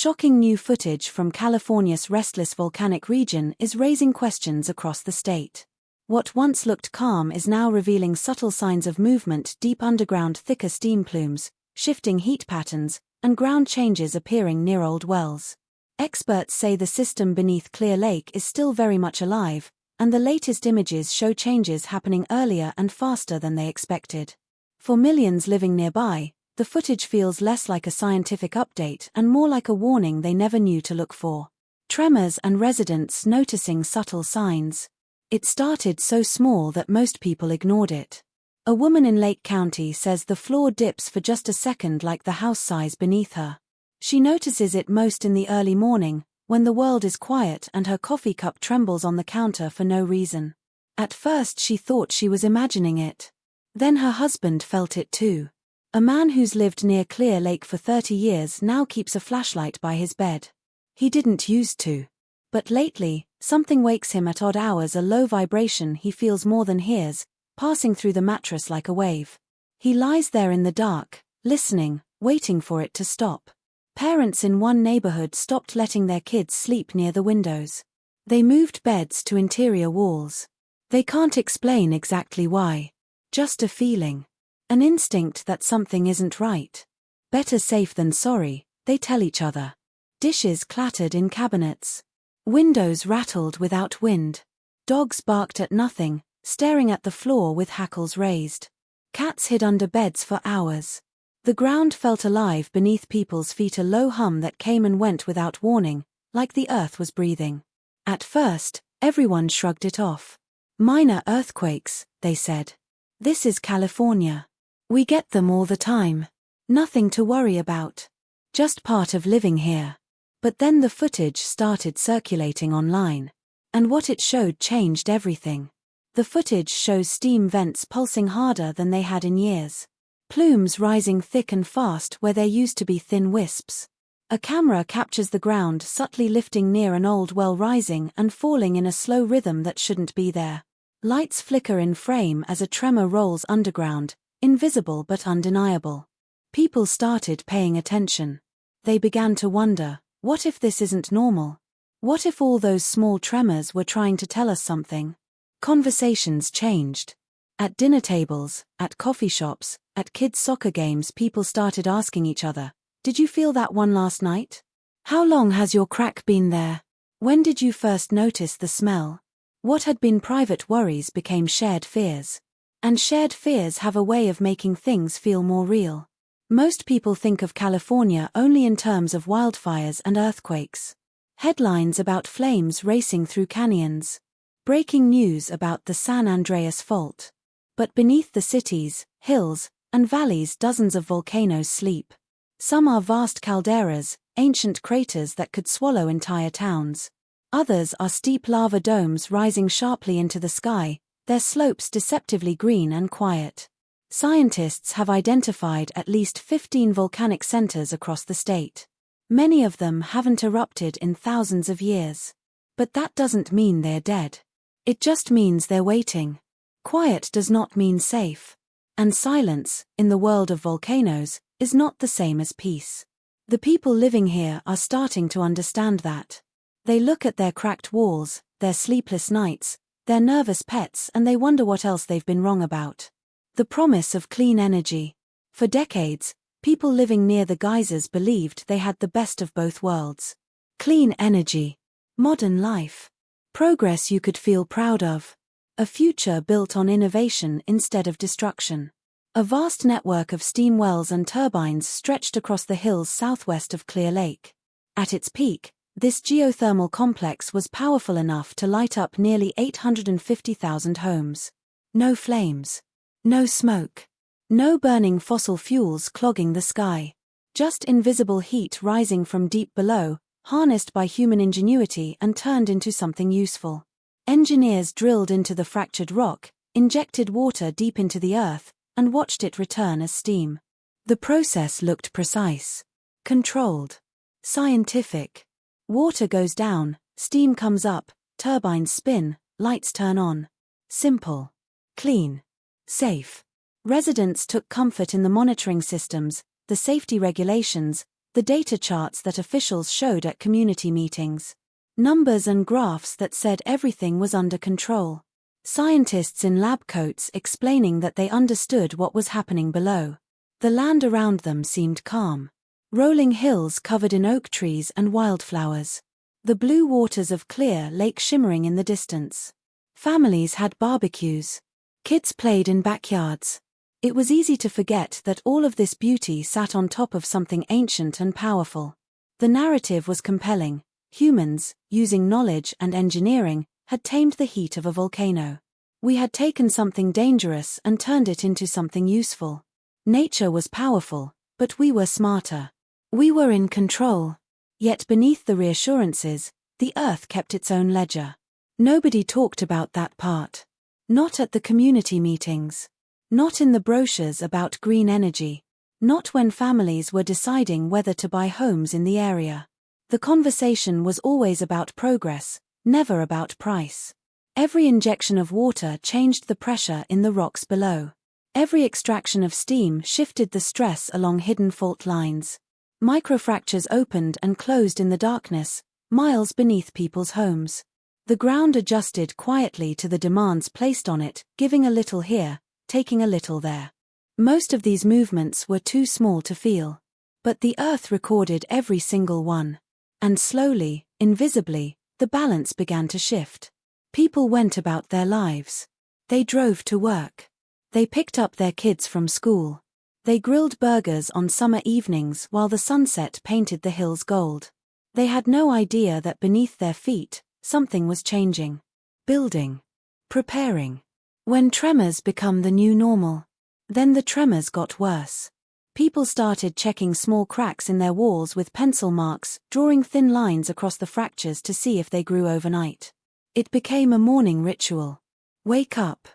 Shocking new footage from California's restless volcanic region is raising questions across the state. What once looked calm is now revealing subtle signs of movement deep underground, thicker steam plumes, shifting heat patterns, and ground changes appearing near old wells. Experts say the system beneath Clear Lake is still very much alive, and the latest images show changes happening earlier and faster than they expected. For millions living nearby, the footage feels less like a scientific update and more like a warning they never knew to look for. Tremors and residents noticing subtle signs. It started so small that most people ignored it. A woman in Lake County says the floor dips for just a second like the house size beneath her. She notices it most in the early morning, when the world is quiet and her coffee cup trembles on the counter for no reason. At first she thought she was imagining it. Then her husband felt it too. A man who's lived near Clear Lake for 30 years now keeps a flashlight by his bed. He didn't used to. But lately, something wakes him at odd hours, a low vibration he feels more than hears, passing through the mattress like a wave. He lies there in the dark, listening, waiting for it to stop. Parents in one neighborhood stopped letting their kids sleep near the windows. They moved beds to interior walls. They can't explain exactly why. Just a feeling. An instinct that something isn't right. Better safe than sorry, they tell each other. Dishes clattered in cabinets. Windows rattled without wind. Dogs barked at nothing, staring at the floor with hackles raised. Cats hid under beds for hours. The ground felt alive beneath people's feet, a low hum that came and went without warning, like the earth was breathing. At first, everyone shrugged it off. Minor earthquakes, they said. This is California. We get them all the time. Nothing to worry about. Just part of living here. But then the footage started circulating online. And what it showed changed everything. The footage shows steam vents pulsing harder than they had in years. Plumes rising thick and fast where there used to be thin wisps. A camera captures the ground subtly lifting near an old well, rising and falling in a slow rhythm that shouldn't be there. Lights flicker in frame as a tremor rolls underground, invisible but undeniable. People started paying attention. They began to wonder, what if this isn't normal? What if all those small tremors were trying to tell us something? Conversations changed. At dinner tables, at coffee shops, at kids' soccer games, people started asking each other, "Did you feel that one last night? How long has your crack been there? When did you first notice the smell?" What had been private worries became shared fears. And shared fears have a way of making things feel more real. Most people think of California only in terms of wildfires and earthquakes. Headlines about flames racing through canyons. Breaking news about the San Andreas Fault. But beneath the cities, hills, and valleys, dozens of volcanoes sleep. Some are vast calderas, ancient craters that could swallow entire towns. Others are steep lava domes rising sharply into the sky, their slopes deceptively green and quiet. Scientists have identified at least 15 volcanic centers across the state. Many of them haven't erupted in thousands of years. But that doesn't mean they're dead. It just means they're waiting. Quiet does not mean safe. And silence, in the world of volcanoes, is not the same as peace. The people living here are starting to understand that. They look at their cracked walls, their sleepless nights, their nervous pets, and they wonder what else they've been wrong about. The promise of clean energy. For decades, people living near the geysers believed they had the best of both worlds. Clean energy. Modern life. Progress you could feel proud of. A future built on innovation instead of destruction. A vast network of steam wells and turbines stretched across the hills southwest of Clear Lake. At its peak, this geothermal complex was powerful enough to light up nearly 850,000 homes. No flames. No smoke. No burning fossil fuels clogging the sky. Just invisible heat rising from deep below, harnessed by human ingenuity and turned into something useful. Engineers drilled into the fractured rock, injected water deep into the earth, and watched it return as steam. The process looked precise. Controlled. Scientific. Water goes down, steam comes up, turbines spin, lights turn on. Simple. Clean. Safe. Residents took comfort in the monitoring systems, the safety regulations, the data charts that officials showed at community meetings. Numbers and graphs that said everything was under control. Scientists in lab coats explaining that they understood what was happening below. The land around them seemed calm. Rolling hills covered in oak trees and wildflowers. The blue waters of Clear Lake shimmering in the distance. Families had barbecues. Kids played in backyards. It was easy to forget that all of this beauty sat on top of something ancient and powerful. The narrative was compelling. Humans, using knowledge and engineering, had tamed the heat of a volcano. We had taken something dangerous and turned it into something useful. Nature was powerful, but we were smarter. We were in control. Yet beneath the reassurances, the Earth kept its own ledger. Nobody talked about that part. Not at the community meetings. Not in the brochures about green energy. Not when families were deciding whether to buy homes in the area. The conversation was always about progress, never about price. Every injection of water changed the pressure in the rocks below. Every extraction of steam shifted the stress along hidden fault lines. Microfractures opened and closed in the darkness, miles beneath people's homes. The ground adjusted quietly to the demands placed on it, giving a little here, taking a little there. Most of these movements were too small to feel. But the Earth recorded every single one. And slowly, invisibly, the balance began to shift. People went about their lives. They drove to work. They picked up their kids from school. They grilled burgers on summer evenings while the sunset painted the hills gold. They had no idea that beneath their feet, something was changing. Building. Preparing. When tremors become the new normal. Then the tremors got worse. People started checking small cracks in their walls with pencil marks, drawing thin lines across the fractures to see if they grew overnight. It became a morning ritual. Wake up.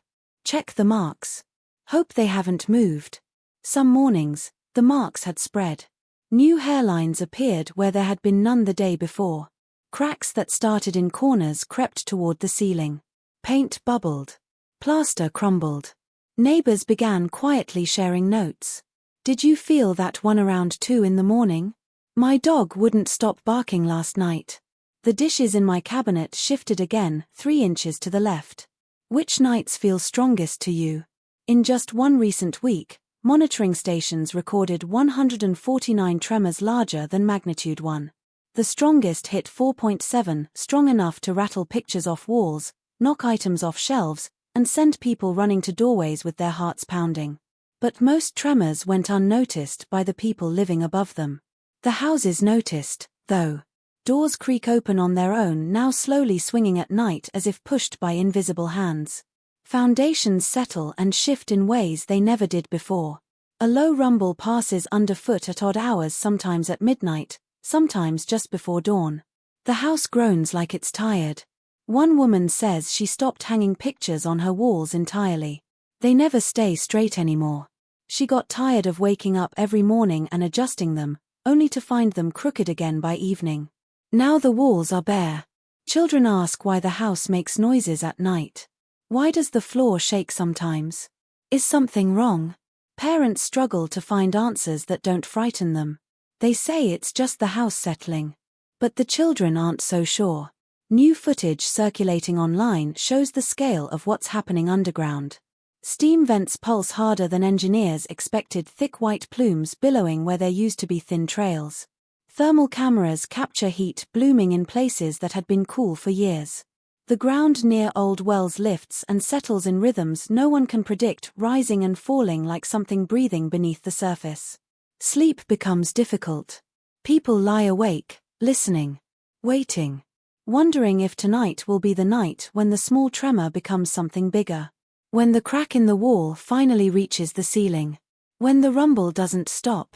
Check the marks. Hope they haven't moved. Some mornings, the marks had spread. New hairlines appeared where there had been none the day before. Cracks that started in corners crept toward the ceiling. Paint bubbled. Plaster crumbled. Neighbors began quietly sharing notes. Did you feel that one around 2 in the morning? My dog wouldn't stop barking last night. The dishes in my cabinet shifted again, 3 inches to the left. Which nights feel strongest to you? In just one recent week, monitoring stations recorded 149 tremors larger than magnitude 1. The strongest hit 4.7, strong enough to rattle pictures off walls, knock items off shelves, and send people running to doorways with their hearts pounding. But most tremors went unnoticed by the people living above them. The houses noticed, though. Doors creak open on their own, now slowly swinging at night as if pushed by invisible hands. Foundations settle and shift in ways they never did before. A low rumble passes underfoot at odd hours, sometimes at midnight, sometimes just before dawn. The house groans like it's tired. One woman says she stopped hanging pictures on her walls entirely. They never stay straight anymore. She got tired of waking up every morning and adjusting them, only to find them crooked again by evening. Now the walls are bare. Children ask why the house makes noises at night. Why does the floor shake sometimes? Is something wrong? Parents struggle to find answers that don't frighten them. They say it's just the house settling. But the children aren't so sure. New footage circulating online shows the scale of what's happening underground. Steam vents pulse harder than engineers expected, thick white plumes billowing where there used to be thin trails. Thermal cameras capture heat blooming in places that had been cool for years. The ground near old wells lifts and settles in rhythms no one can predict, rising and falling like something breathing beneath the surface. Sleep becomes difficult. People lie awake, listening, waiting, wondering if tonight will be the night when the small tremor becomes something bigger. When the crack in the wall finally reaches the ceiling. When the rumble doesn't stop.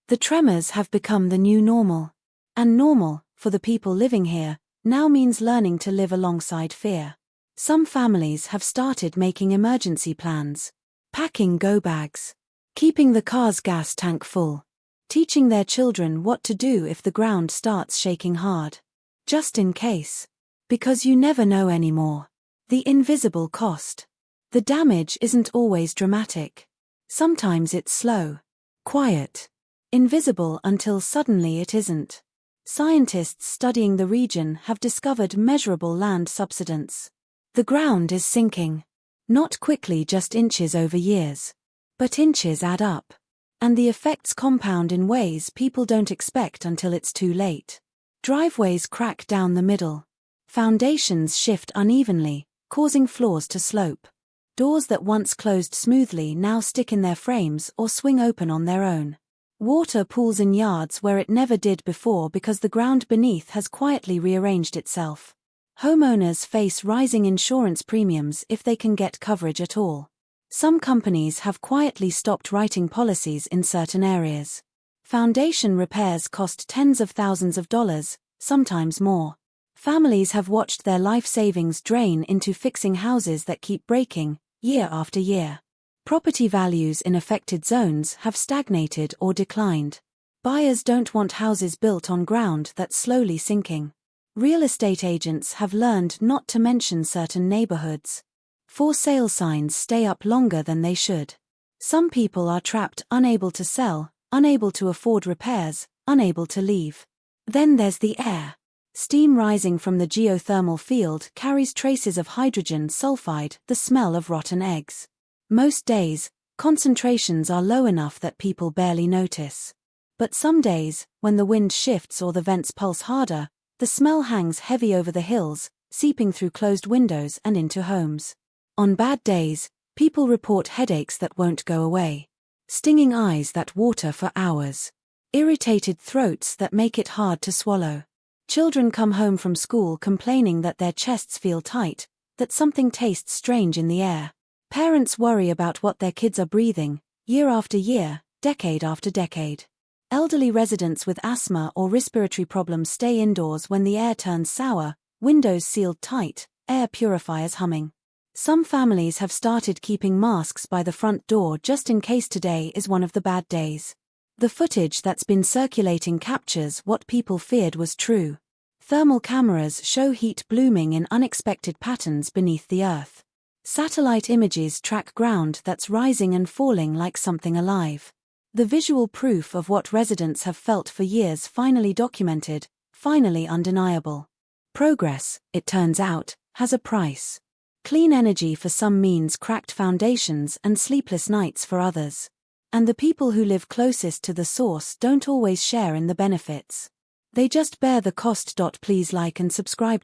The tremors have become the new normal. And normal, for the people living here, now means learning to live alongside fear. Some families have started making emergency plans. Packing go bags. Keeping the car's gas tank full. Teaching their children what to do if the ground starts shaking hard. Just in case. Because you never know anymore. The invisible cost. The damage isn't always dramatic. Sometimes it's slow. Quiet. Invisible until suddenly it isn't. Scientists studying the region have discovered measurable land subsidence. The ground is sinking. Not quickly, just inches over years. But inches add up. And the effects compound in ways people don't expect until it's too late. Driveways crack down the middle. Foundations shift unevenly, causing floors to slope. Doors that once closed smoothly now stick in their frames or swing open on their own. Water pools in yards where it never did before because the ground beneath has quietly rearranged itself. Homeowners face rising insurance premiums if they can get coverage at all. Some companies have quietly stopped writing policies in certain areas. Foundation repairs cost tens of thousands of dollars, sometimes more. Families have watched their life savings drain into fixing houses that keep breaking, year after year. Property values in affected zones have stagnated or declined. Buyers don't want houses built on ground that's slowly sinking. Real estate agents have learned not to mention certain neighborhoods. For sale signs stay up longer than they should. Some people are trapped, unable to sell, unable to afford repairs, unable to leave. Then there's the air. Steam rising from the geothermal field carries traces of hydrogen sulfide, the smell of rotten eggs. Most days, concentrations are low enough that people barely notice. But some days, when the wind shifts or the vents pulse harder, the smell hangs heavy over the hills, seeping through closed windows and into homes. On bad days, people report headaches that won't go away. Stinging eyes that water for hours. Irritated throats that make it hard to swallow. Children come home from school complaining that their chests feel tight, that something tastes strange in the air. Parents worry about what their kids are breathing, year after year, decade after decade. Elderly residents with asthma or respiratory problems stay indoors when the air turns sour, windows sealed tight, air purifiers humming. Some families have started keeping masks by the front door just in case today is one of the bad days. The footage that's been circulating captures what people feared was true. Thermal cameras show heat blooming in unexpected patterns beneath the earth. Satellite images track ground that's rising and falling like something alive. The visual proof of what residents have felt for years finally documented, finally undeniable. Progress, it turns out, has a price. Clean energy for some means cracked foundations and sleepless nights for others. And the people who live closest to the source don't always share in the benefits. They just bear the cost. Please like and subscribe.